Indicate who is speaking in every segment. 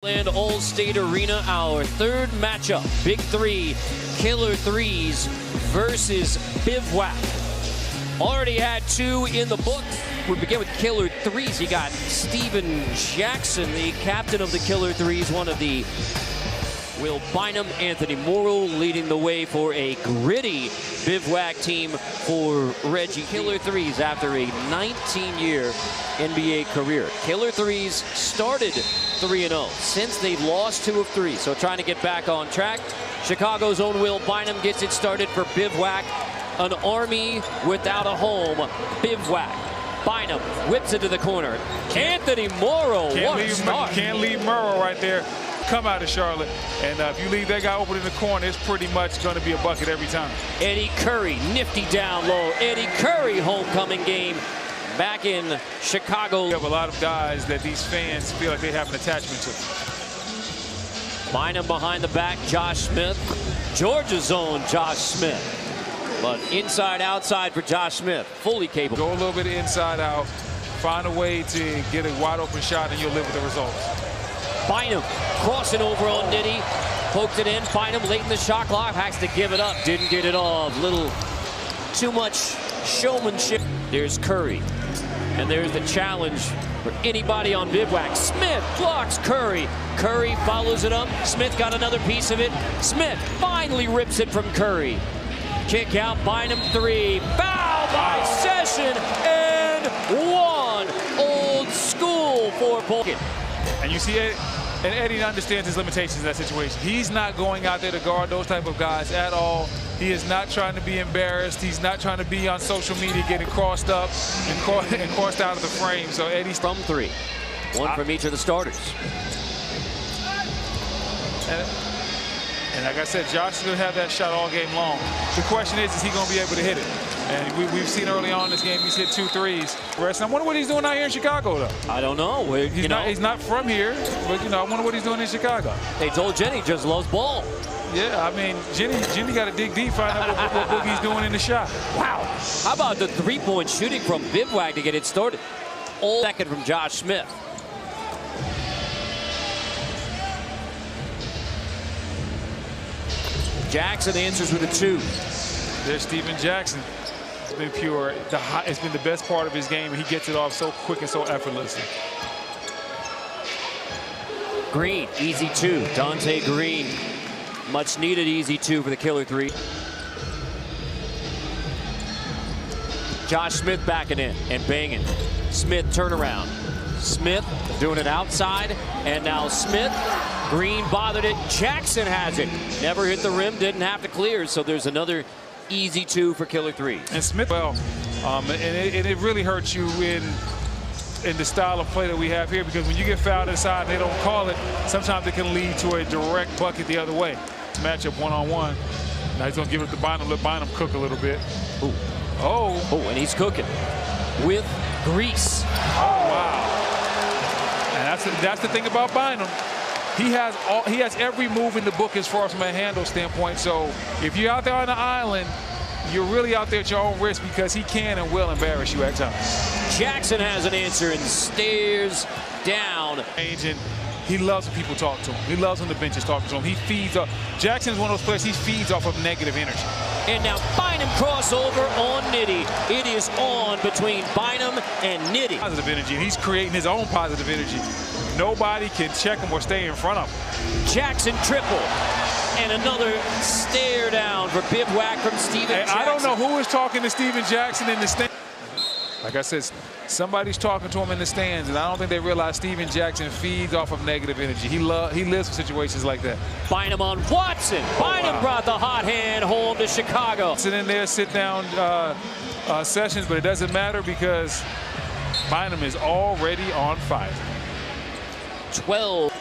Speaker 1: All-State Arena, our third matchup. Big three, Killer3s versus Bivouac. Already had two in the book. We begin with Killer3s. You got Steven Jackson, the captain of the Killer3s, one of the Will Bynum, Anthony Morrow leading the way for a gritty Bivouac team for Reggie. Killer3s after a 19-year NBA career. Killer3s started 3-0 since they lost 2 of 3, so trying to get back on track. Chicago's own Will Bynum gets it started for Bivouac. An army without a home. Bivouac. Bynum whips it to the corner. Anthony Morrow, what a start.
Speaker 2: Can't leave Morrow right there. Come out of Charlotte, and if you leave that guy open in the corner, it's pretty much going to be a bucket every time. Eddie
Speaker 1: Curry, nifty down low. Eddie Curry, homecoming game back in Chicago.
Speaker 2: You have a lot of guys that these fans feel like they have an attachment to.
Speaker 1: Bynum behind the back, Josh Smith. Georgia's own Josh Smith. But inside, outside for Josh Smith, fully capable.
Speaker 2: Go a little bit inside out, find a way to get a wide open shot, and you'll live with the results.
Speaker 1: Bynum crossing over on Nitty, poked it in. Bynum late in the shot clock, has to give it up, didn't get it off. Little too much showmanship. There's Curry, and there's the challenge for anybody on Bivouac. Smith blocks Curry. Curry follows it up. Smith got another piece of it. Smith finally rips it from Curry. Kick out, Bynum three. Foul by Session, and one. Old school for Bolton.
Speaker 2: And you see it, and Eddie understands his limitations in that situation. He's not going out there to guard those type of guys at all. He is not trying to be embarrassed. He's not trying to be on social media getting crossed up and crossed out of the frame. So Eddie's
Speaker 1: from three. One from each of the starters.
Speaker 2: And like I said, Josh is going to have that shot all game long. The question is he going to be able to hit it? And we've seen early on in this game, he's hit 2 threes. I wonder what he's doing out here in Chicago, though.
Speaker 1: I don't know.
Speaker 2: He's not from here, but, I wonder what he's doing in Chicago.
Speaker 1: They told Jenny just loves ball.
Speaker 2: Yeah, I mean, Jenny got to dig deep, find out what he's doing in the shot.
Speaker 1: Wow. How about the three-point shooting from Bivouac to get it started? All second from Josh Smith. Jackson answers with a 2.
Speaker 2: There's Steven Jackson. It's been pure. It's been the best part of his game, and he gets it off so quick and so effortlessly.
Speaker 1: Green, easy 2. Dante Green, much needed easy 2 for the Killer3. Josh Smith backing in and banging. Smith turnaround. Smith doing it outside, and now Smith. Green bothered it. Jackson has it. Never hit the rim, didn't have to clear, so there's another easy 2 for Killer3.
Speaker 2: And Smith, well, and it really hurts you in the style of play that we have here, because when you get fouled inside and they don't call it, sometimes it can lead to a direct bucket the other way. Matchup one-on-one. Now he's going to give it to Bynum, let Bynum cook a little bit.
Speaker 1: Ooh. Oh, and he's cooking with grease.
Speaker 2: Oh, wow. And that's the thing about Bynum. He has every move in the book as far as from a handle standpoint. So if you're out there on the island, you're really out there at your own risk, because he can and will embarrass you at times.
Speaker 1: Jackson has an answer and stares down.
Speaker 2: And he loves when people talk to him. He loves when the bench is talking to him. He feeds off. Jackson is one of those players, he feeds off of negative energy.
Speaker 1: And now Bynum crossover on Nitty. It is on between Bynum and Nitty.
Speaker 2: Positive energy, and he's creating his own positive energy. Nobody can check him or stay in front of him.
Speaker 1: Jackson triple. And another stare down for Bivouac from Steven Jackson.
Speaker 2: I don't know who is talking to Steven Jackson in the stands. Like I said, somebody's talking to him in the stands, and I don't think they realize Steven Jackson feeds off of negative energy. He lives for situations like that.
Speaker 1: Bynum on Watson. Bynum brought the hot hand home to Chicago.
Speaker 2: Sit in there, sit down sessions, but it doesn't matter because Bynum is already on fire.
Speaker 1: 12.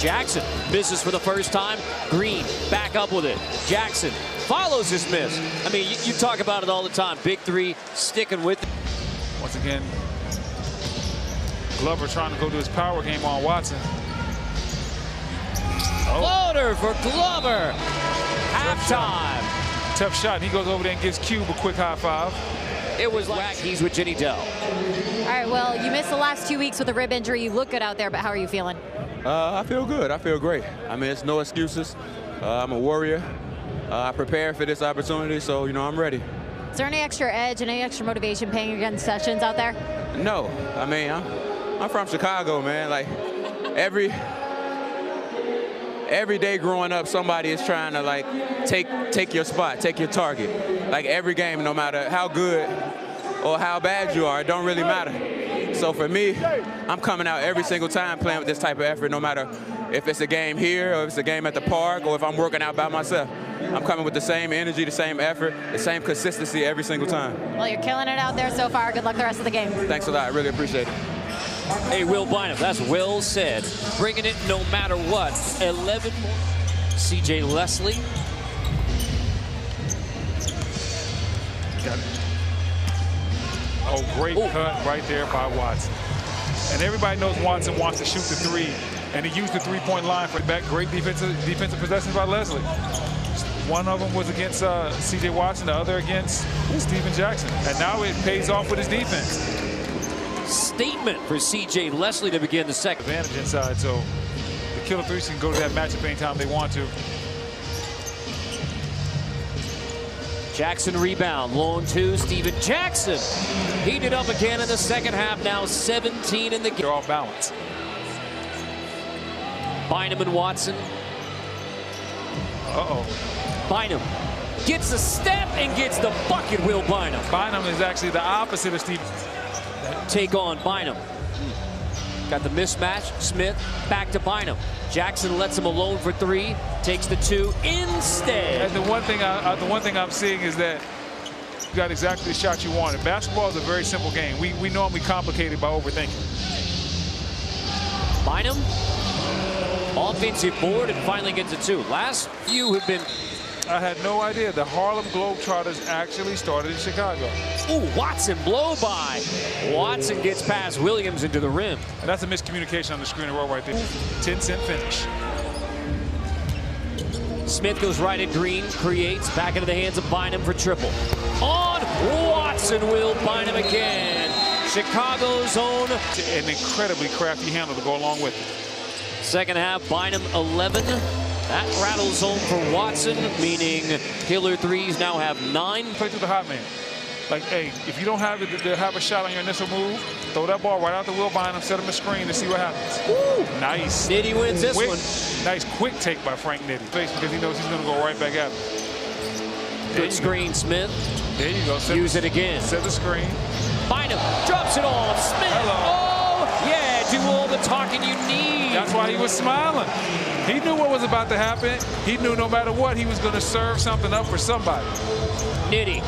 Speaker 1: Jackson misses for the first time. Green back up with it. Jackson follows his miss. I mean, you talk about it all the time. Big three, sticking with it.
Speaker 2: Once again, Glover trying to go to his power game on Watson.
Speaker 1: Floater for Glover. Halftime.
Speaker 2: Tough shot. He goes over there and gives Cube a quick high five.
Speaker 1: It was whack. He's with Jenny Dell.
Speaker 3: All right, well, you missed the last 2 weeks with a rib injury. You look good out there, but how are you feeling?
Speaker 4: I feel good. I feel great. I mean, it's no excuses. I'm a warrior. I prepared for this opportunity, so, I'm ready.
Speaker 3: Is there any extra edge and any extra motivation playing against Sessions out there?
Speaker 4: No. I mean, I'm from Chicago, man. Like, every day growing up, somebody is trying to, like, take your spot, take your target. Like, every game, no matter how good or how bad you are, it don't really matter. So for me, I'm coming out every single time playing with this type of effort, no matter if it's a game here or if it's a game at the park or if I'm working out by myself. I'm coming with the same energy, the same effort, the same consistency every single time.
Speaker 3: Well, you're killing it out there so far. Good luck the rest of the game.
Speaker 4: Thanks a lot. I really appreciate it.
Speaker 1: Hey, Will Bynum, that's well said. Bringing it no matter what. 11 more. C.J. Leslie.
Speaker 2: Got it. Oh, great cut right there by Watson. And everybody knows Watson wants to shoot the three, and he used the three-point line for back. Great defensive possessions by Leslie. One of them was against C.J. Watson, the other against Steven Jackson. And now it pays off with his defense.
Speaker 1: Statement for C.J. Leslie to begin the second.
Speaker 2: Advantage inside, so the Killer3s can go to that matchup anytime they want to.
Speaker 1: Jackson rebound, long two, Steven Jackson. Heated up again in the second half, now 17 in the game.
Speaker 2: They're off balance.
Speaker 1: Bynum and Watson. Bynum gets the step and gets the bucket, Will Bynum.
Speaker 2: Bynum is actually the opposite of Steven.
Speaker 1: Take on Bynum. Got the mismatch, Smith back to Bynum. Jackson lets him alone for three, takes the two instead.
Speaker 2: And the one thing I'm seeing is that you got exactly the shot you wanted. Basketball is a very simple game. We normally complicate it by overthinking.
Speaker 1: Bynum, offensive board, and finally gets a two. Last few have been.
Speaker 2: I had no idea the Harlem Globetrotters actually started in Chicago.
Speaker 1: Ooh, Watson blow by. Watson gets past Williams into the rim.
Speaker 2: And that's a miscommunication on the screen and roll right there. 10-cent finish.
Speaker 1: Smith goes right at Green, creates, back into the hands of Bynum for triple. On Watson, Will Bynum again. Chicago's own.
Speaker 2: An incredibly crafty handle to go along with it.
Speaker 1: Second half, Bynum 11. That rattles home for Watson, meaning Killer3s now have 9.
Speaker 2: Play through the hot man. Like, hey, if you don't have a shot on your initial move, throw that ball right out to Will Bynum, set him a screen and see what happens.
Speaker 1: Woo.
Speaker 2: Nice.
Speaker 1: Nitty wins this one.
Speaker 2: Nice quick take by Frank Nitty. Because he knows he's going to go right back at him.
Speaker 1: Good screen, Smith.
Speaker 2: There you go.
Speaker 1: Use it again.
Speaker 2: Set the screen.
Speaker 1: Bynum drops it off. Smith.
Speaker 2: Hello.
Speaker 1: Oh, yeah, do all the talking you need.
Speaker 2: That's why he was smiling. He knew what was about to happen. He knew no matter what, he was going to serve something up for somebody.
Speaker 1: Nitty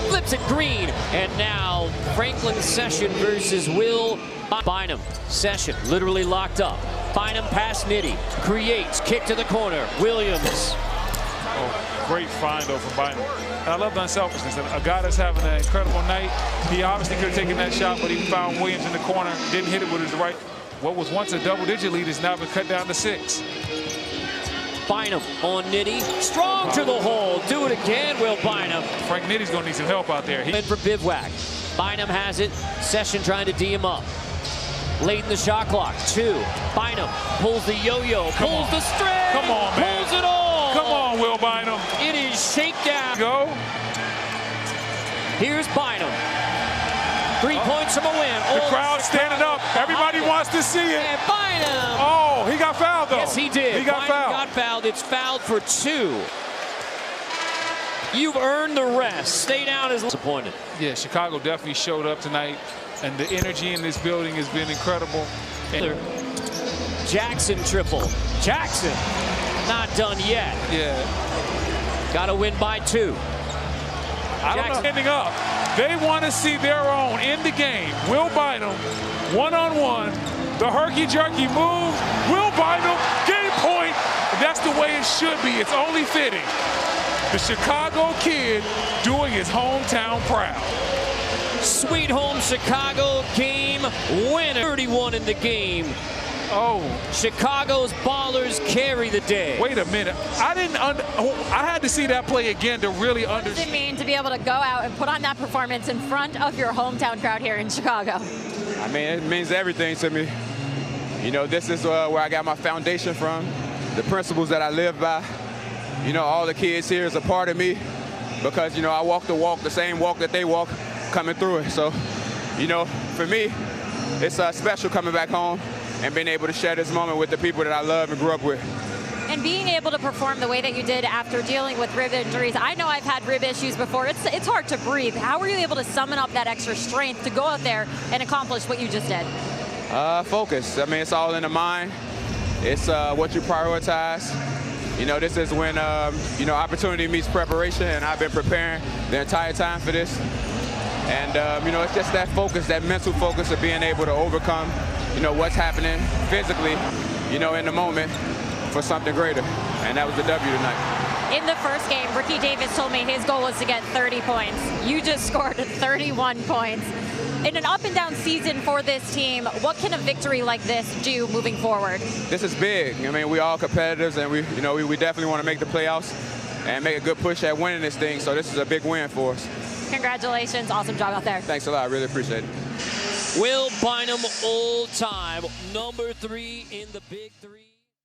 Speaker 1: flips it Green, and now Franklin Session versus Will Bynum. Session literally locked up. Bynum past Nitty, creates, kick to the corner. Williams.
Speaker 2: Oh, great find though for Bynum. And I love the unselfishness. A guy that's having an incredible night. He obviously could have taken that shot, but he found Williams in the corner, didn't hit it with his right. What was once a double-digit lead has now been cut down to 6.
Speaker 1: Bynum on Nitty, strong to the hole. Do it again, Will Bynum.
Speaker 2: Frank Nitty's gonna need some help out there.
Speaker 1: For Bivouac. Bynum has it. Session trying to D him up. Late in the shot clock. 2. Bynum pulls the yo-yo, pulls the string.
Speaker 2: Come on, man.
Speaker 1: Pulls it all.
Speaker 2: Come on, Will Bynum.
Speaker 1: It is shakedown.
Speaker 2: Go.
Speaker 1: Here's Bynum. 3 points from a win.
Speaker 2: The crowd standing up. Everybody wants to see it.
Speaker 1: And Bynum.
Speaker 2: Oh, he got fouled, though.
Speaker 1: Yes, he did.
Speaker 2: He got fouled.
Speaker 1: Got fouled. It's fouled for 2. You've earned the rest. Stay down as disappointed.
Speaker 2: Yeah, Chicago definitely showed up tonight, and the energy in this building has been incredible. And
Speaker 1: Jackson triple. Jackson not done yet.
Speaker 2: yeah.
Speaker 1: Got to win by 2.
Speaker 2: I don't know. Ending up. They want to see their own in the game. Will Bynum, one-on-one, the herky-jerky move. Will Bynum, game point. That's the way it should be. It's only fitting. The Chicago kid doing his hometown proud.
Speaker 1: Sweet home Chicago game winner. 31 in the game.
Speaker 2: Oh.
Speaker 1: Chicago's ballers carry the day.
Speaker 2: Wait a minute. I had to see that play again to really
Speaker 3: What does it
Speaker 2: understand.
Speaker 3: mean to be able to go out and put on that performance in front of your hometown crowd here in Chicago?
Speaker 4: I mean, it means everything to me. You know, this is where I got my foundation from, the principles that I live by. You know, all the kids here is a part of me because, you know, I walk the walk, the same walk that they walk coming through it. So, you know, for me, it's special coming back home and being able to share this moment with the people that I love and grew up with.
Speaker 3: And being able to perform the way that you did after dealing with rib injuries, I know I've had rib issues before. It's hard to breathe. How were you able to summon up that extra strength to go out there and accomplish what you just did?
Speaker 4: Focus. I mean, it's all in the mind. It's what you prioritize. You know, this is when, you know, opportunity meets preparation, and I've been preparing the entire time for this. And, you know, it's just that focus, that mental focus of being able to overcome, you know, what's happening physically, you know, in the moment for something greater. And that was the W tonight.
Speaker 3: In the first game, Ricky Davis told me his goal was to get 30 points. You just scored 31 points. In an up-and-down season for this team, what can a victory like this do moving forward?
Speaker 4: This is big. I mean, we all competitors, and we definitely want to make the playoffs and make a good push at winning this thing. So this is a big win for us.
Speaker 3: Congratulations. Awesome job out there.
Speaker 4: Thanks a lot. I really appreciate it.
Speaker 1: Will Bynum all time, number 3 in the Big 3.